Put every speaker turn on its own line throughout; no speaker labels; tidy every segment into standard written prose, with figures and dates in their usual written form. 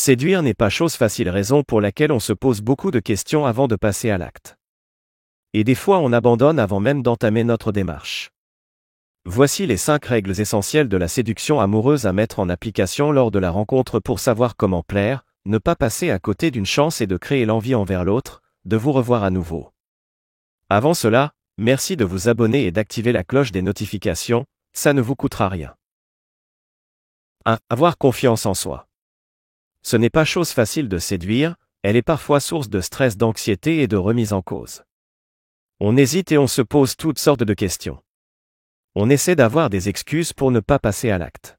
Séduire n'est pas chose facile, raison pour laquelle on se pose beaucoup de questions avant de passer à l'acte. Et des fois on abandonne avant même d'entamer notre démarche. Voici les 5 règles essentielles de la séduction amoureuse à mettre en application lors de la rencontre pour savoir comment plaire, ne pas passer à côté d'une chance et de créer l'envie envers l'autre, de vous revoir à nouveau. Avant cela, merci de vous abonner et d'activer la cloche des notifications, ça ne vous coûtera rien. 1. Avoir confiance en soi. Ce n'est pas chose facile de séduire, elle est parfois source de stress, d'anxiété et de remise en cause. On hésite et on se pose toutes sortes de questions. On essaie d'avoir des excuses pour ne pas passer à l'acte.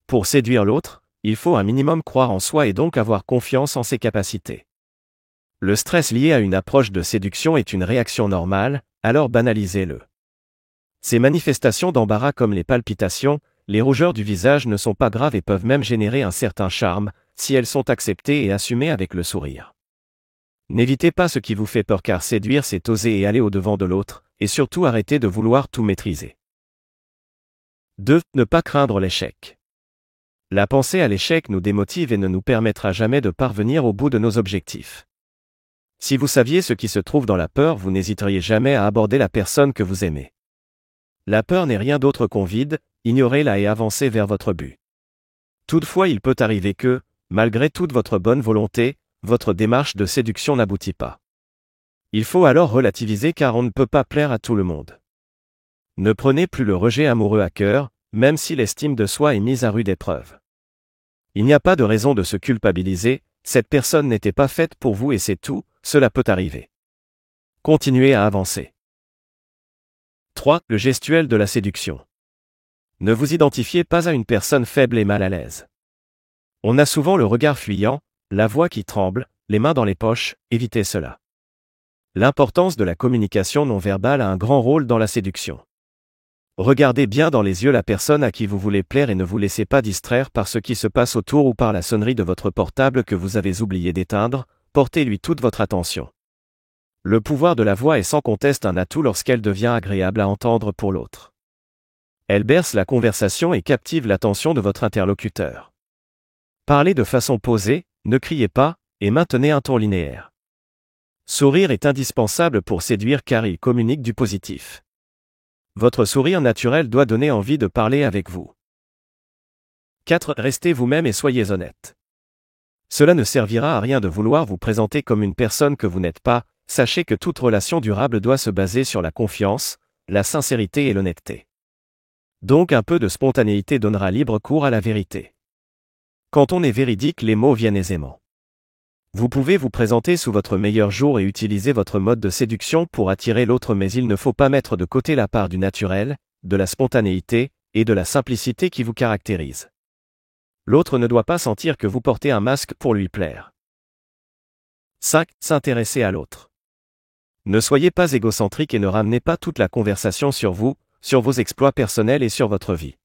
Pour séduire l'autre, il faut un minimum croire en soi et donc avoir confiance en ses capacités. Le stress lié à une approche de séduction est une réaction normale, alors banalisez-le. Ces manifestations d'embarras comme les palpitations, les rougeurs du visage ne sont pas graves et peuvent même générer un certain charme, si elles sont acceptées et assumées avec le sourire. N'évitez pas ce qui vous fait peur car séduire c'est oser et aller au-devant de l'autre, et surtout arrêtez de vouloir tout maîtriser. 2. Ne pas craindre l'échec. La pensée à l'échec nous démotive et ne nous permettra jamais de parvenir au bout de nos objectifs. Si vous saviez ce qui se trouve dans la peur, vous n'hésiteriez jamais à aborder la personne que vous aimez. La peur n'est rien d'autre qu'un vide, ignorez-la et avancez vers votre but. Toutefois, il peut arriver que, malgré toute votre bonne volonté, votre démarche de séduction n'aboutit pas. Il faut alors relativiser car on ne peut pas plaire à tout le monde. Ne prenez plus le rejet amoureux à cœur, même si l'estime de soi est mise à rude épreuve. Il n'y a pas de raison de se culpabiliser, cette personne n'était pas faite pour vous et c'est tout, cela peut arriver. Continuez à avancer. 3. Le gestuel de la séduction. Ne vous identifiez pas à une personne faible et mal à l'aise. On a souvent le regard fuyant, la voix qui tremble, les mains dans les poches, évitez cela. L'importance de la communication non verbale a un grand rôle dans la séduction. Regardez bien dans les yeux la personne à qui vous voulez plaire et ne vous laissez pas distraire par ce qui se passe autour ou par la sonnerie de votre portable que vous avez oublié d'éteindre, portez-lui toute votre attention. Le pouvoir de la voix est sans conteste un atout lorsqu'elle devient agréable à entendre pour l'autre. Elle berce la conversation et captive l'attention de votre interlocuteur. Parlez de façon posée, ne criez pas, et maintenez un ton linéaire. Sourire est indispensable pour séduire car il communique du positif. Votre sourire naturel doit donner envie de parler avec vous. 4. Restez vous-même et soyez honnête. Cela ne servira à rien de vouloir vous présenter comme une personne que vous n'êtes pas, sachez que toute relation durable doit se baser sur la confiance, la sincérité et l'honnêteté. Donc un peu de spontanéité donnera libre cours à la vérité. Quand on est véridique, les mots viennent aisément. Vous pouvez vous présenter sous votre meilleur jour et utiliser votre mode de séduction pour attirer l'autre, mais il ne faut pas mettre de côté la part du naturel, de la spontanéité et de la simplicité qui vous caractérise. L'autre ne doit pas sentir que vous portez un masque pour lui plaire. 5. S'intéresser à l'autre. Ne soyez pas égocentrique et ne ramenez pas toute la conversation sur vous, sur vos exploits personnels et sur votre vie.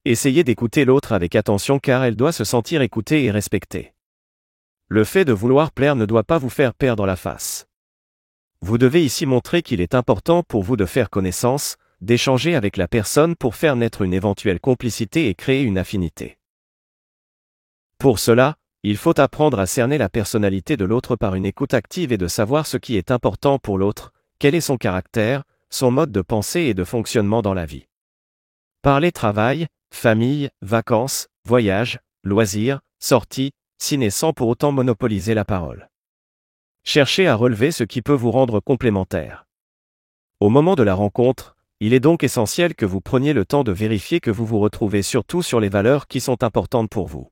Essayez d'écouter l'autre avec attention car elle doit se sentir écoutée et respectée. Le fait de vouloir plaire ne doit pas vous faire perdre la face. Vous devez ici montrer qu'il est important pour vous de faire connaissance, d'échanger avec la personne pour faire naître une éventuelle complicité et créer une affinité. Pour cela, il faut apprendre à cerner la personnalité de l'autre par une écoute active et de savoir ce qui est important pour l'autre, quel est son caractère, son mode de pensée et de fonctionnement dans la vie. Parlez travail, famille, vacances, voyages, loisirs, sorties, ciné sans pour autant monopoliser la parole. Cherchez à relever ce qui peut vous rendre complémentaire. Au moment de la rencontre, il est donc essentiel que vous preniez le temps de vérifier que vous vous retrouvez surtout sur les valeurs qui sont importantes pour vous.